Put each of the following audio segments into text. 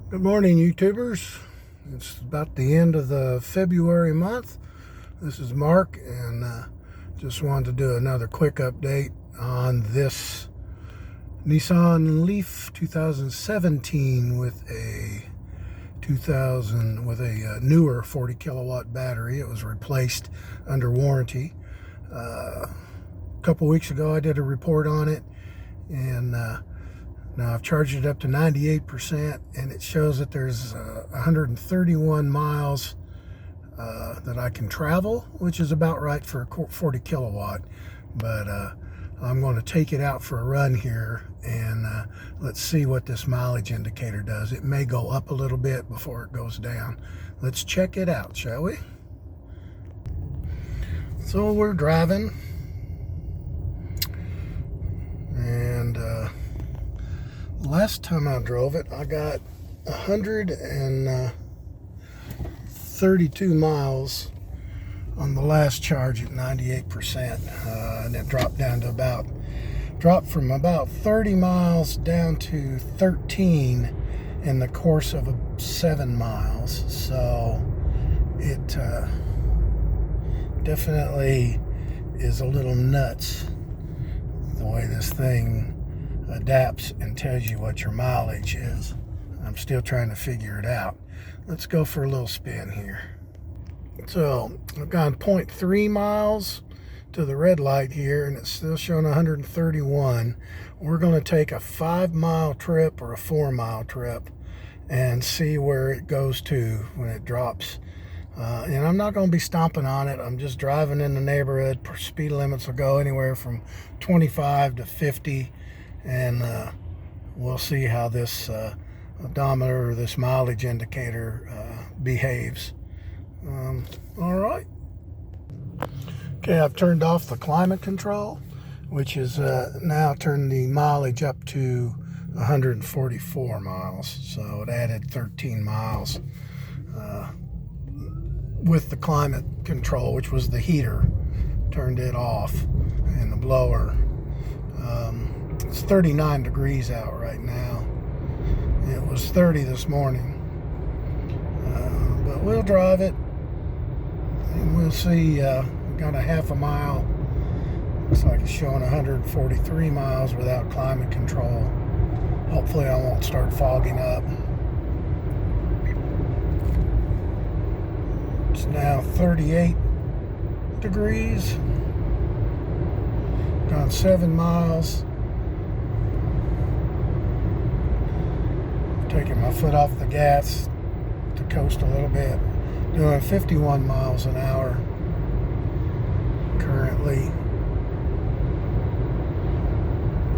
Good morning, YouTubers. It's about the end of the February month. This is Mark, and just wanted to do another quick update on this Nissan Leaf 2017 with a newer 40 kilowatt battery. It was replaced under warranty. A couple weeks ago, I did a report on it, and now I've charged it up to 98%, and it shows that there's 131 miles that I can travel, which is about right for a 40 kilowatt. But I'm going to take it out for a run here, and let's see what this mileage indicator does. It may go up a little bit before it goes down. Let's check it out, shall we? So we're driving, and last time I drove it, I got 132 miles on the last charge at 98%, and it dropped from about 30 miles down to 13 in the course of 7 miles. So it definitely is a little nuts the way this thing adapts and tells you what your mileage is. I'm still trying to figure it out. Let's go for a little spin here. So I've gone 0.3 miles to the red light here, and it's still showing 131. We're going to take a 5-mile trip or a 4-mile trip and see where it goes to when it drops. And I'm not going to be stomping on it. I'm just driving in the neighborhood. Speed limits will go anywhere from 25 to 50. And we'll see how this odometer or this mileage indicator behaves. All right. Okay, I've turned off the climate control, which is now turned the mileage up to 144 miles. So it added 13 miles with the climate control, which was the heater. Turned it off, and the blower. It's 39 degrees out right now. It was 30 this morning. But we'll drive it, and we'll see. Got a half a mile. Looks like it's showing 143 miles without climate control. Hopefully I won't start fogging up. It's now 38 degrees. Gone 7 miles. Taking my foot off the gas to coast a little bit. Doing 51 miles an hour currently.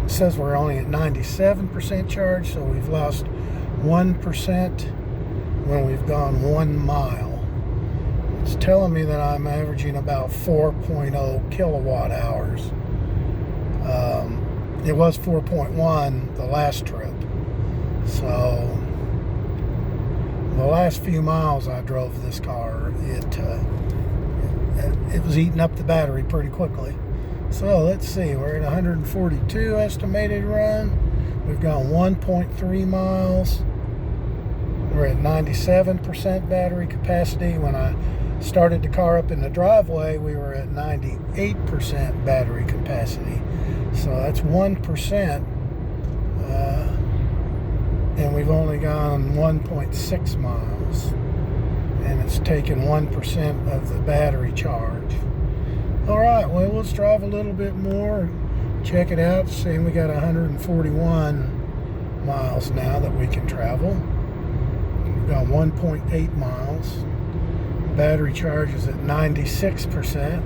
It says we're only at 97% charge, so we've lost 1% when we've gone 1 mile. It's telling me that I'm averaging about 4.0 kilowatt hours. It was 4.1 the last trip. So the last few miles I drove this car, it was eating up the battery pretty quickly. So let's see, we're at 142 estimated run. We've gone 1.3 miles. We're at 97% battery capacity. When I started the car up in the driveway, we were at 98% battery capacity. So that's 1%. And we've only gone 1.6 miles, and it's taken 1% of the battery charge. All right, well, let's drive a little bit more, check it out. Saying we got 141 miles now that we can travel. We've got 1.8 miles. Battery charge is at 96%.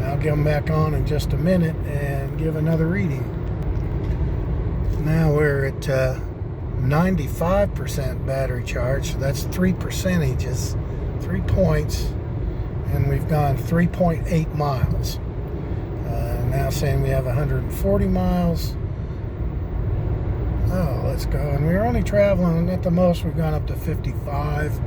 I'll get them back on in just a minute and give another reading. Now we're at 95% battery charge, so that's 3 percentages, 3 points, and we've gone 3.8 miles. Now saying we have 140 miles. Oh, let's go. And we're only traveling, at the most, we've gone up to 55.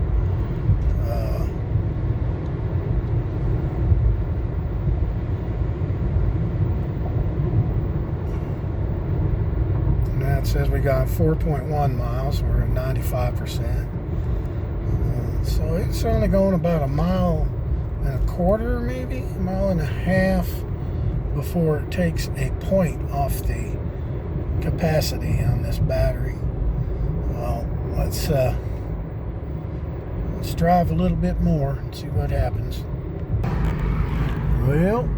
says we got 4.1 miles. We're at 95%. So it's only going about 1.25 miles, maybe 1.5 miles before it takes a point off the capacity on this battery. Well, let's drive a little bit more and see what happens. Well,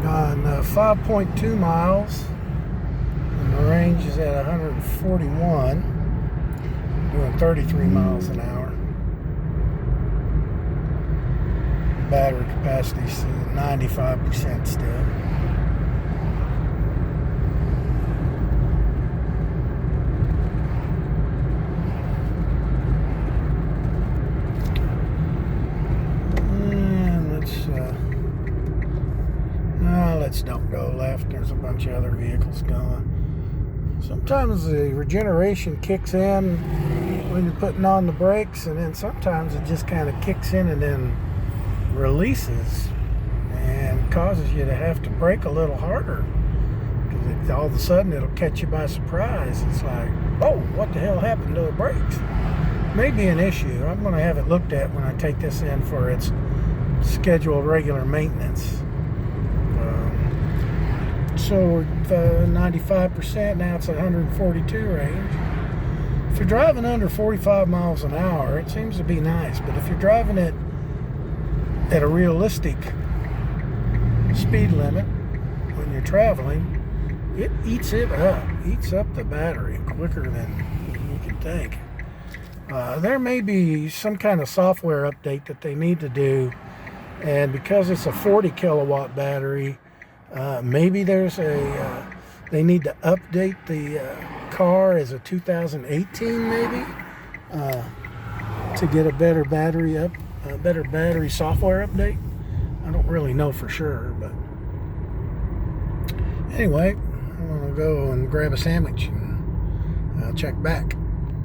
gone 5.2 miles, and the range is at 141, doing 33 miles an hour. Battery capacity is 95% still. Let's don't go left. There's a bunch of other vehicles going. Sometimes the regeneration kicks in when you're putting on the brakes, and then sometimes it just kind of kicks in and then releases and causes you to have to brake a little harder, because all of a sudden it'll catch you by surprise. It's like, oh, what the hell happened to the brakes? Maybe an issue. I'm going to have it looked at when I take this in for its scheduled regular maintenance. So 95%, now it's 142 range. If you're driving under 45 miles an hour, it seems to be nice. But if you're driving it at a realistic speed limit when you're traveling, it eats up the battery quicker than you can think. There may be some kind of software update that they need to do, and because it's a 40 kilowatt battery, maybe there's they need to update the car as a 2018 maybe, to get a better battery software update. I don't really know for sure, but anyway, I'm gonna go and grab a sandwich and check back.